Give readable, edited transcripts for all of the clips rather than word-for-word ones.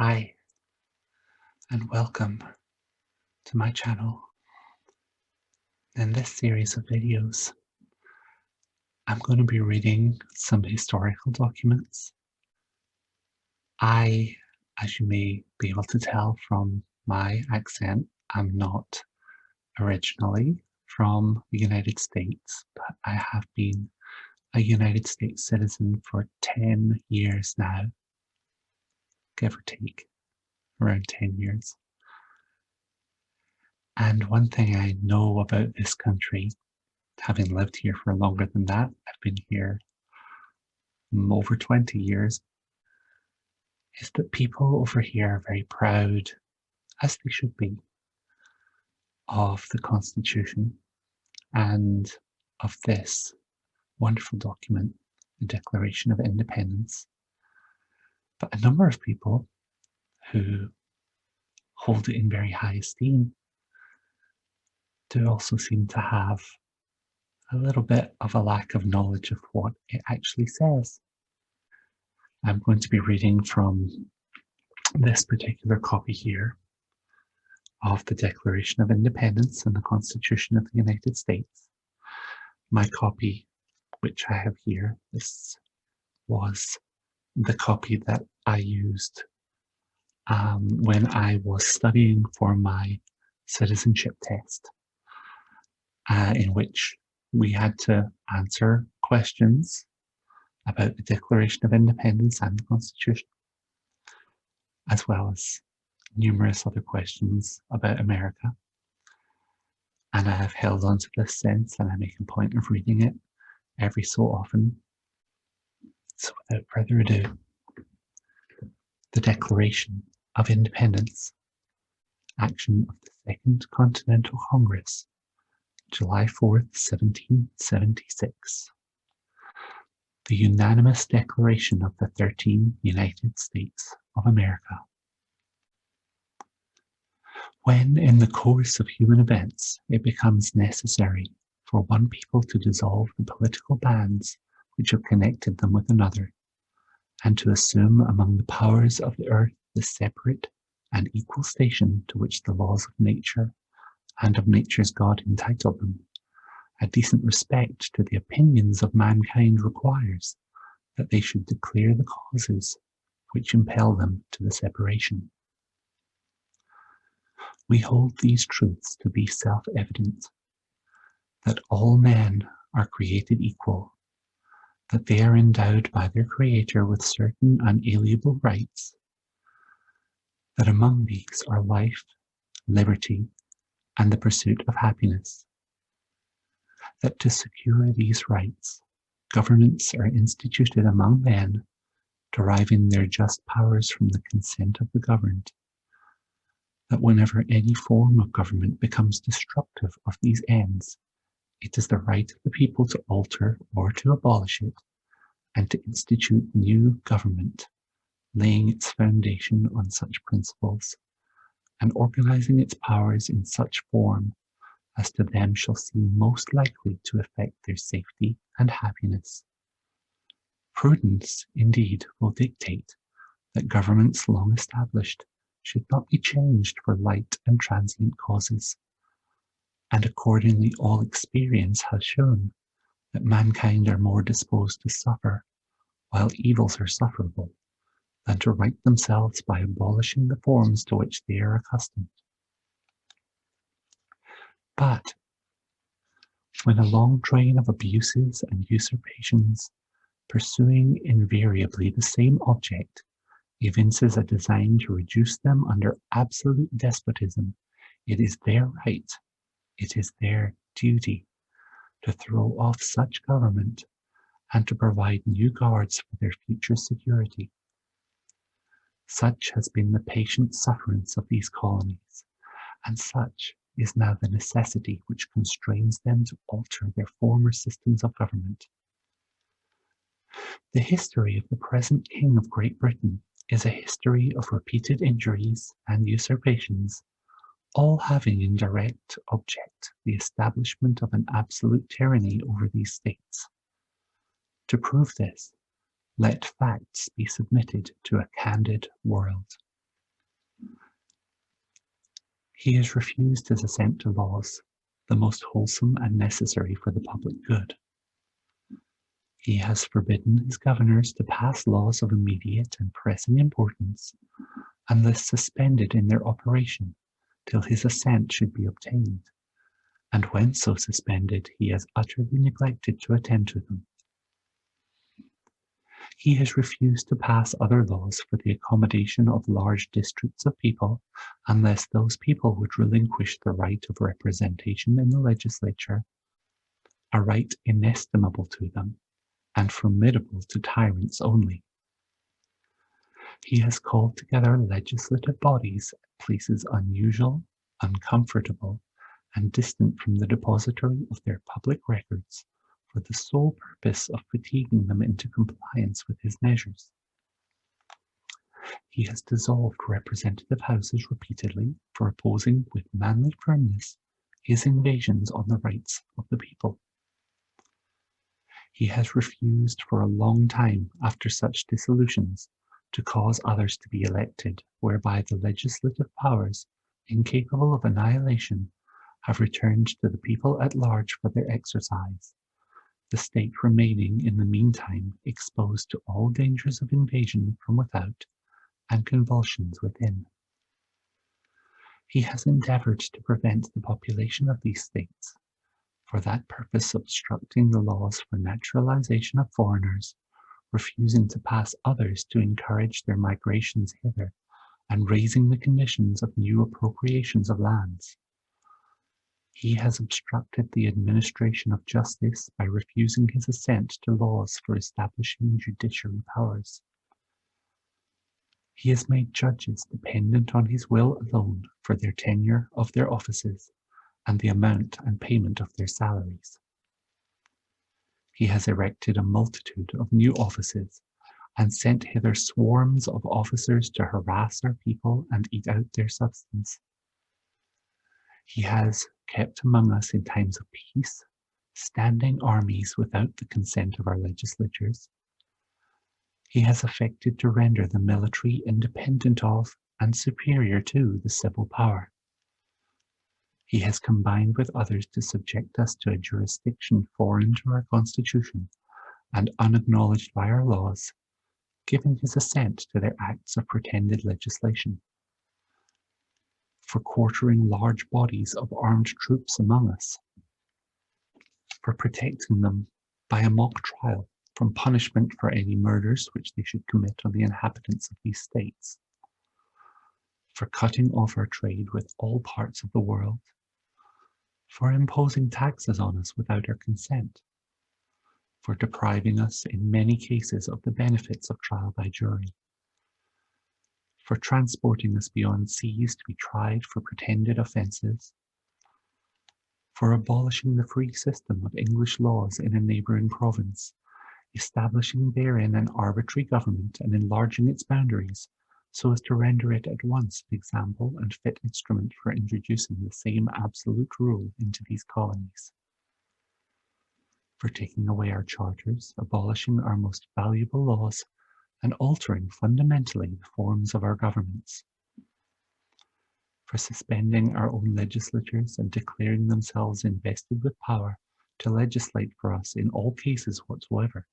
Hi, and welcome to my channel. In this series of videos, I'm going to be reading some historical documents. As you may be able to tell from my accent, I'm not originally from the United States, but I have been a United States citizen for 10 years now, give or take, around 10 years. And one thing I know about this country, having lived here for longer than that, I've been here over 20 years, is that people over here are very proud, as they should be, of the Constitution and of this wonderful document, the Declaration of Independence. But a number of people who hold it in very high esteem do also seem to have a little bit of a lack of knowledge of what it actually says. I'm going to be reading from this particular copy here of the Declaration of Independence and the Constitution of the United States. My copy, which I have here, this was the copy that I used when I was studying for my citizenship test, in which we had to answer questions about the Declaration of Independence and the Constitution, as well as numerous other questions about America. And I have held on to this since, and I make a point of reading it every so often. So without further ado, the Declaration of Independence, action of the Second Continental Congress, July 4th, 1776. The unanimous declaration of the 13 United States of America. When in the course of human events it becomes necessary for one people to dissolve the political bands which have connected them with another, and to assume among the powers of the earth the separate and equal station to which the laws of nature and of nature's God entitle them, a decent respect to the opinions of mankind requires that they should declare the causes which impel them to the separation. We hold these truths to be self-evident, that all men are created equal, that they are endowed by their Creator with certain unalienable rights, that among these are life, liberty, and the pursuit of happiness, that to secure these rights, governments are instituted among men, deriving their just powers from the consent of the governed, that whenever any form of government becomes destructive of these ends, it is the right of the people to alter or to abolish it, and to institute new government, laying its foundation on such principles, and organizing its powers in such form as to them shall seem most likely to effect their safety and happiness. Prudence, indeed, will dictate that governments long established should not be changed for light and transient causes, and accordingly all experience has shown that mankind are more disposed to suffer, while evils are sufferable, than to right themselves by abolishing the forms to which they are accustomed. But when a long train of abuses and usurpations, pursuing invariably the same object, evinces a design to reduce them under absolute despotism, it is their right, it is their duty, to throw off such government and to provide new guards for their future security. Such has been the patient sufferance of these colonies, and such is now the necessity which constrains them to alter their former systems of government. The history of the present King of Great Britain is a history of repeated injuries and usurpations, all having in direct object the establishment of an absolute tyranny over these states. To prove this, let facts be submitted to a candid world. He has refused his assent to laws, the most wholesome and necessary for the public good. He has forbidden his governors to pass laws of immediate and pressing importance, unless suspended in their operation till his assent should be obtained, and when so suspended he has utterly neglected to attend to them. He has refused to pass other laws for the accommodation of large districts of people, unless those people would relinquish the right of representation in the legislature, a right inestimable to them, and formidable to tyrants only. He has called together legislative bodies at places unusual, uncomfortable, and distant from the depository of their public records, for the sole purpose of fatiguing them into compliance with his measures. He has dissolved representative houses repeatedly for opposing with manly firmness his invasions on the rights of the people. He has refused for a long time after such dissolutions to cause others to be elected, whereby the legislative powers, incapable of annihilation, have returned to the people at large for their exercise, the state remaining in the meantime exposed to all dangers of invasion from without and convulsions within. He has endeavoured to prevent the population of these states, for that purpose obstructing the laws for naturalization of foreigners, refusing to pass others to encourage their migrations hither, and raising the conditions of new appropriations of lands. He has obstructed the administration of justice by refusing his assent to laws for establishing judiciary powers. He has made judges dependent on his will alone for their tenure of their offices and the amount and payment of their salaries. He has erected a multitude of new offices and sent hither swarms of officers to harass our people and eat out their substance. He has kept among us in times of peace standing armies without the consent of our legislatures. He has affected to render the military independent of and superior to the civil power. He has combined with others to subject us to a jurisdiction foreign to our constitution and unacknowledged by our laws, giving his assent to their acts of pretended legislation, for quartering large bodies of armed troops among us, for protecting them by a mock trial from punishment for any murders which they should commit on the inhabitants of these states, for cutting off our trade with all parts of the world, for imposing taxes on us without our consent, for depriving us in many cases of the benefits of trial by jury, for transporting us beyond seas to be tried for pretended offences, for abolishing the free system of English laws in a neighbouring province, establishing therein an arbitrary government and enlarging its boundaries so as to render it at once an example and fit instrument for introducing the same absolute rule into these colonies, for taking away our charters, abolishing our most valuable laws, and altering fundamentally the forms of our governments, for suspending our own legislatures and declaring themselves invested with power to legislate for us in all cases whatsoever.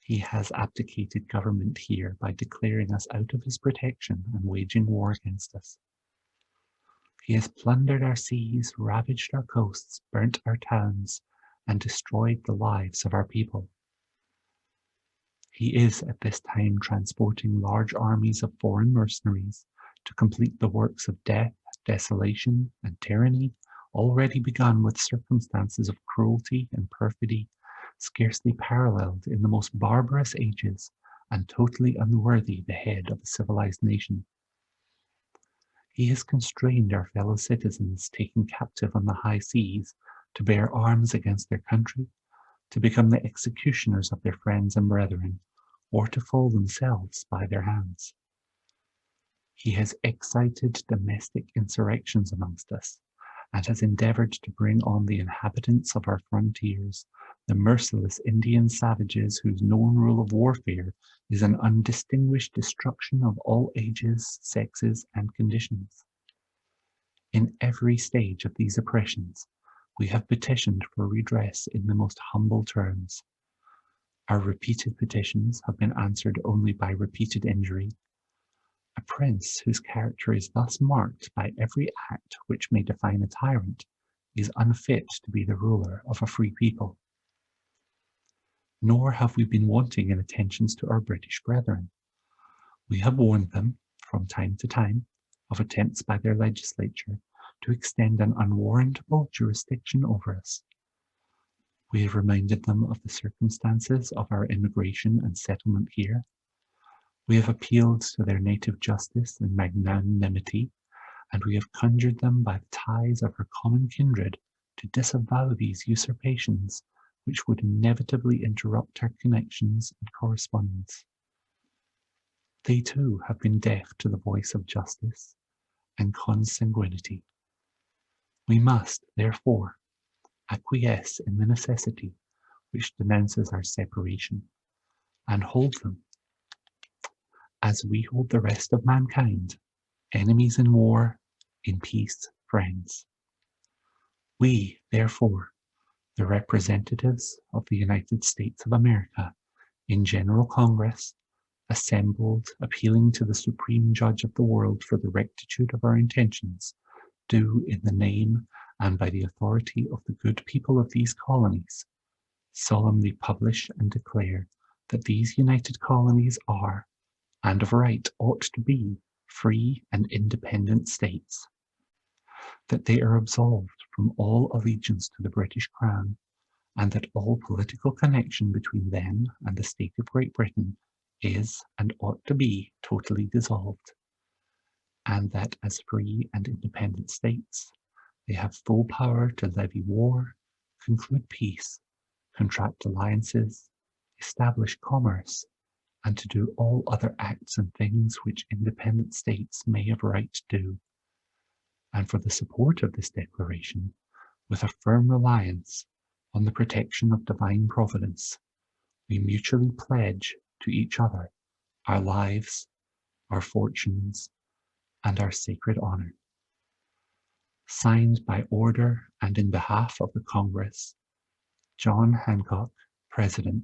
He has abdicated government here by declaring us out of his protection and waging war against us. He has plundered our seas, ravaged our coasts, burnt our towns, and destroyed the lives of our people. He is at this time transporting large armies of foreign mercenaries to complete the works of death, desolation, and tyranny already begun with circumstances of cruelty and perfidy scarcely paralleled in the most barbarous ages and totally unworthy the head of a civilized nation. He has constrained our fellow citizens taken captive on the high seas to bear arms against their country, to become the executioners of their friends and brethren, or to fall themselves by their hands. He has excited domestic insurrections amongst us, and has endeavoured to bring on the inhabitants of our frontiers the merciless Indian savages whose known rule of warfare is an undistinguished destruction of all ages, sexes, and conditions. In every stage of these oppressions, we have petitioned for redress in the most humble terms. Our repeated petitions have been answered only by repeated injury. A prince whose character is thus marked by every act which may define a tyrant is unfit to be the ruler of a free people. Nor have we been wanting in attentions to our British brethren. We have warned them, from time to time, of attempts by their legislature to extend an unwarrantable jurisdiction over us. We have reminded them of the circumstances of our immigration and settlement here. We have appealed to their native justice and magnanimity, and we have conjured them by the ties of our common kindred to disavow these usurpations which would inevitably interrupt our connections and correspondence. They too have been deaf to the voice of justice and consanguinity. We must, therefore, acquiesce in the necessity which denounces our separation, and hold them, as we hold the rest of mankind, enemies in war, in peace, friends. We, therefore, the representatives of the United States of America, in General Congress, assembled, appealing to the Supreme Judge of the world for the rectitude of our intentions, do, in the name and by the authority of the good people of these colonies, solemnly publish and declare that these united colonies are, and of right ought to be, free and independent states, that they are absolved from all allegiance to the British Crown, and that all political connection between them and the state of Great Britain is and ought to be totally dissolved, and that as free and independent states, they have full power to levy war, conclude peace, contract alliances, establish commerce, and to do all other acts and things which independent states may have right to do. And for the support of this declaration, with a firm reliance on the protection of divine providence, we mutually pledge to each other our lives, our fortunes, and our sacred honor. Signed by order and in behalf of the Congress, John Hancock, President.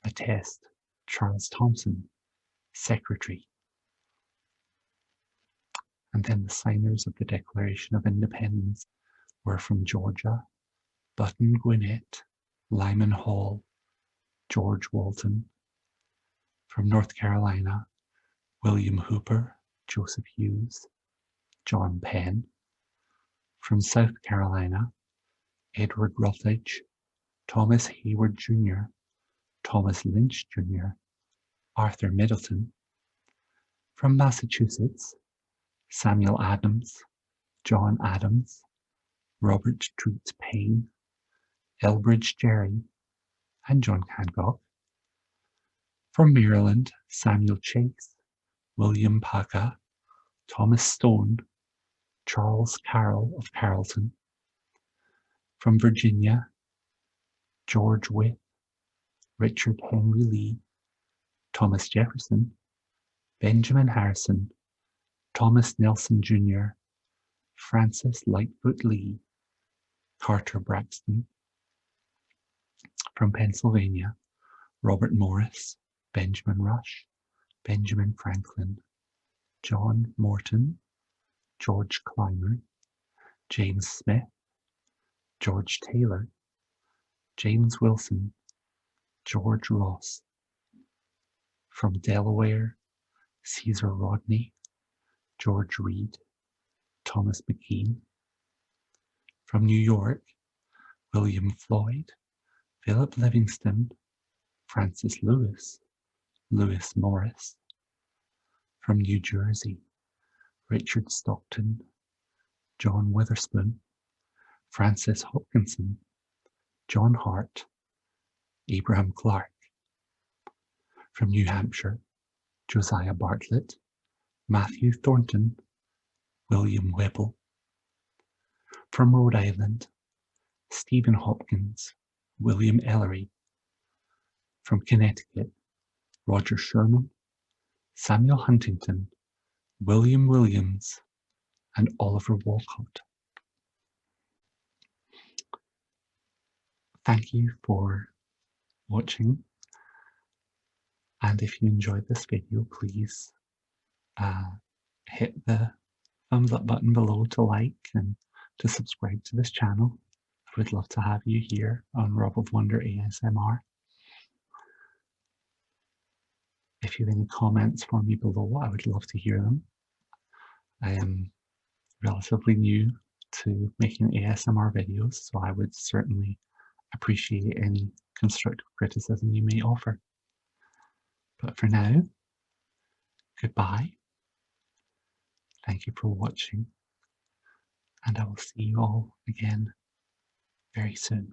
Attest, Charles Thompson, Secretary. And then the signers of the Declaration of Independence were from Georgia, Button Gwinnett, Lyman Hall, George Walton. From North Carolina, William Hooper, Joseph Hughes, John Penn. From South Carolina, Edward Rutledge, Thomas Hayward Jr., Thomas Lynch Jr., Arthur Middleton. From Massachusetts, Samuel Adams, John Adams, Robert Treat Paine, Elbridge Gerry, and John Hancock. From Maryland, Samuel Chase, William Paca, Thomas Stone, Charles Carroll of Carrollton. From Virginia, George Wythe, Richard Henry Lee, Thomas Jefferson, Benjamin Harrison, Thomas Nelson Jr., Francis Lightfoot Lee, Carter Braxton. From Pennsylvania, Robert Morris, Benjamin Rush, Benjamin Franklin, John Morton, George Clymer, James Smith, George Taylor, James Wilson, George Ross. From Delaware, Caesar Rodney, George Reed, Thomas McKean. From New York, William Floyd, Philip Livingston, Francis Lewis, Lewis Morris. From New Jersey, Richard Stockton, John Witherspoon, Francis Hopkinson, John Hart, Abraham Clark. From New Hampshire, Josiah Bartlett, Matthew Thornton, William Whipple. From Rhode Island, Stephen Hopkins, William Ellery. From Connecticut, Roger Sherman, Samuel Huntington, William Williams, and Oliver Wolcott. Thank you for watching, and if you enjoyed this video, please hit the thumbs up button below to like and to subscribe to this channel. I would love to have you here on Rob of Wonder ASMR. If you have any comments for me below, I would love to hear them. I am relatively new to making ASMR videos, so I would certainly appreciate any constructive criticism you may offer. But for now, goodbye. Thank you for watching, and I will see you all again very soon.